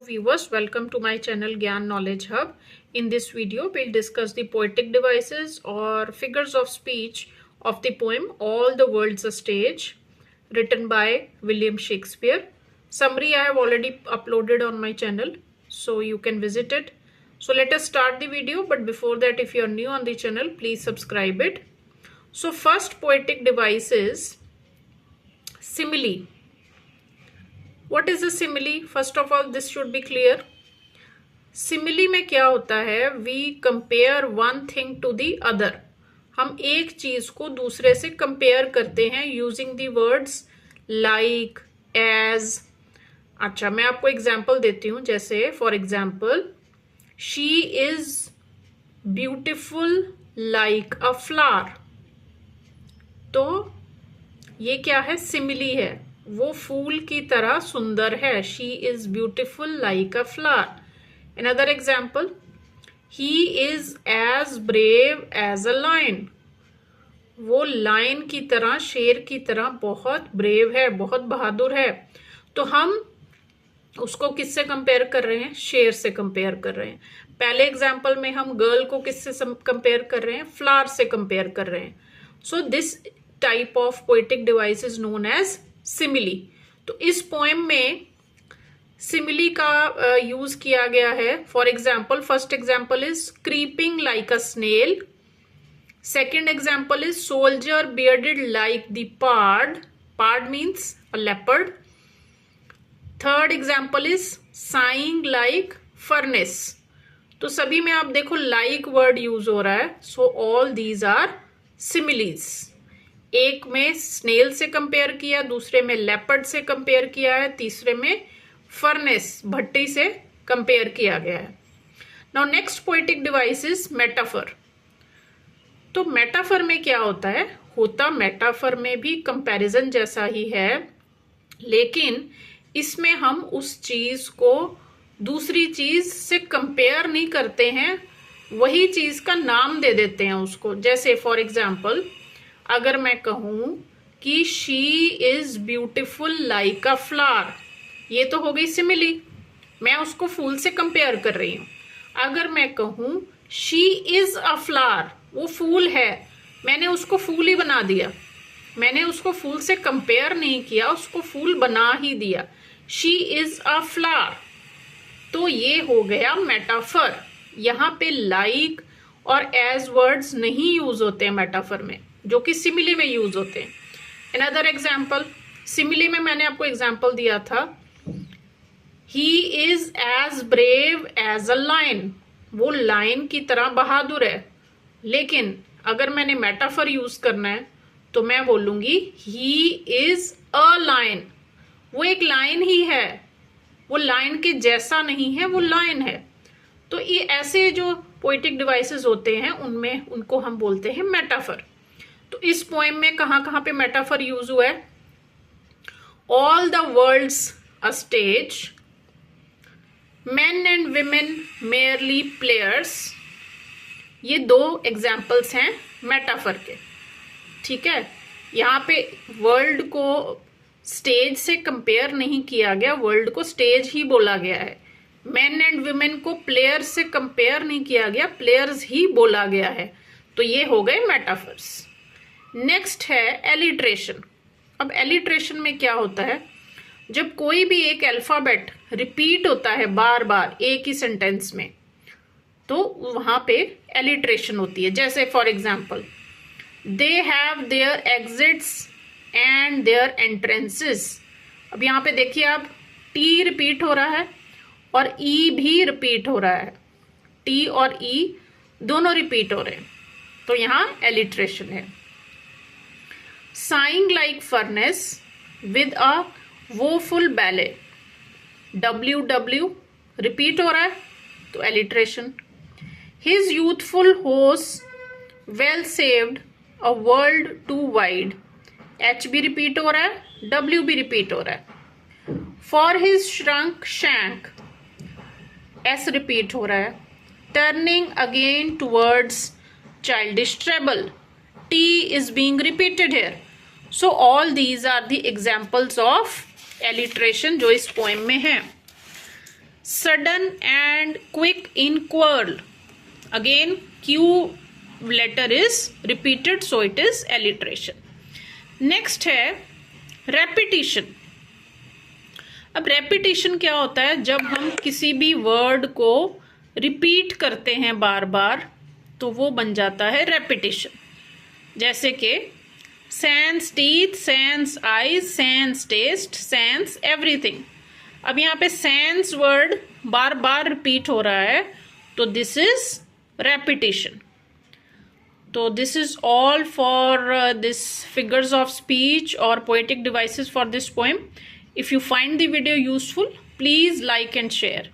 viewers, welcome to my channel Gyan Knowledge Hub. In this video, we'll discuss the poetic devices or figures of speech of the poem All the World's a Stage, written by William Shakespeare. Summary I have already uploaded on my channel, so you can visit it. So let us start the video, but before that, if you are new on the channel, please subscribe it. So first poetic device is simile. What is a simile? First of all, this should be clear. Simile में क्या होता है? We compare one thing to the other. हम एक चीज को दूसरे से कंपेयर करते हैं using the words like, as. अच्छा, मैं आपको एग्जाम्पल देती हूँ. जैसे for example, she is beautiful like a flower. तो ये क्या है? सिमिली है. वो फूल की तरह सुंदर है. She is beautiful like a flower. Another example, he is as brave as a lion. वो लायन की तरह, शेर की तरह बहुत ब्रेव है, बहुत बहादुर है. तो हम उसको किससे कंपेयर कर रहे हैं? शेर से कंपेयर कर रहे हैं. पहले एग्जाम्पल में हम गर्ल को किससे कंपेयर कर रहे हैं? फ्लावर से कंपेयर कर रहे हैं. So this type of poetic device is known as simile. तो इस पोएम में सिमिली का यूज किया गया है. For example, first example is creeping like a snail. Second example is soldier bearded like the pard. Pard means a leopard. Third example is sighing like furnace. तो सभी में आप देखो लाइक वर्ड यूज हो रहा है. So all these are similes. एक में स्नेल से कंपेयर किया, दूसरे में लेपर्ड से कंपेयर किया है, तीसरे में फर्नेस, भट्टी से कंपेयर किया गया है. Now next poetic device is metaphor. तो मेटाफर में क्या होता है? मेटाफर में भी कंपैरिजन जैसा ही है, लेकिन इसमें हम उस चीज को दूसरी चीज से कंपेयर नहीं करते हैं, वही चीज का नाम दे देते हैं उसको. जैसे फॉर एग्जाम्पल, अगर मैं कहूं कि she is beautiful like a flower, ये तो हो गई सिमिली. मैं उसको फूल से कंपेयर कर रही हूं. अगर मैं कहूं शी इज अ फ्लावर, वो फूल है, मैंने उसको फूल ही बना दिया. मैंने उसको फूल से कंपेयर नहीं किया, उसको फूल बना ही दिया. She is a flower. तो ये हो गया मेटाफर. यहाँ पे लाइक और एज वर्ड्स नहीं यूज होते हैं मेटाफर में, जो कि सिमिली में यूज होते हैं. अनदर एग्जाम्पल, सिमिली में मैंने आपको एग्जाम्पल दिया था, he is as brave as a lion. वो लायन की तरह बहादुर है. लेकिन अगर मैंने मेटाफर यूज करना है तो मैं बोलूंगी ही इज अ लायन. वो एक लायन ही है, वो लायन के जैसा नहीं है, वो लायन है. तो ये ऐसे जो पोएटिक डिवाइसेस होते हैं उनमें उनको हम बोलते हैं मेटाफर. तो इस पोएम में कहां कहां पे मेटाफर यूज हुआ है? All the world's a stage, men and women merely players. ये दो एग्जाम्पल्स हैं मेटाफर के. ठीक है, यहाँ पे वर्ल्ड को स्टेज से कंपेयर नहीं किया गया, वर्ल्ड को स्टेज ही बोला गया है. मेन एंड विमेन को प्लेयर्स से कंपेयर नहीं किया गया, प्लेयर्स ही बोला गया है. तो ये हो गए मेटाफर्स. नेक्स्ट है एलिट्रेशन. अब एलिट्रेशन में क्या होता है? जब कोई भी एक अल्फाबेट रिपीट होता है बार बार एक ही सेंटेंस में, तो वहां पे एलिट्रेशन होती है. जैसे for example, they have their exits and their entrances. अब यहाँ पे देखिए आप, टी रिपीट हो रहा है और ई भी रिपीट हो रहा है. टी और ई दोनों रिपीट हो रहे हैं, तो यहाँ एलिट्रेशन है. Saying like furnace with a woeful ballad. W W repeat हो रहा है, तो alliteration. His youthful hose well saved a world too wide. H भी रिपीट हो रहा है, डब्ल्यू भी रिपीट हो रहा है. For his shrunk shank, S repeat हो रहा है. Turning again towards childish treble, T is being repeated here. So all these are the examples of alliteration जो इस पोएम में है. sudden and quick in quarrel. Again Q letter is repeated, so it is alliteration. Next है repetition. अब repetition क्या होता है? जब हम किसी भी वर्ड को रिपीट करते हैं बार बार तो वो बन जाता है repetition. जैसे कि sans teeth, sans eyes, sans taste, sans everything. अब यहाँ पे sans वर्ड बार बार रिपीट हो रहा है तो दिस इज repetition. तो this is all for this figures of speech or poetic devices for this poem. If you find the video useful, please like and share.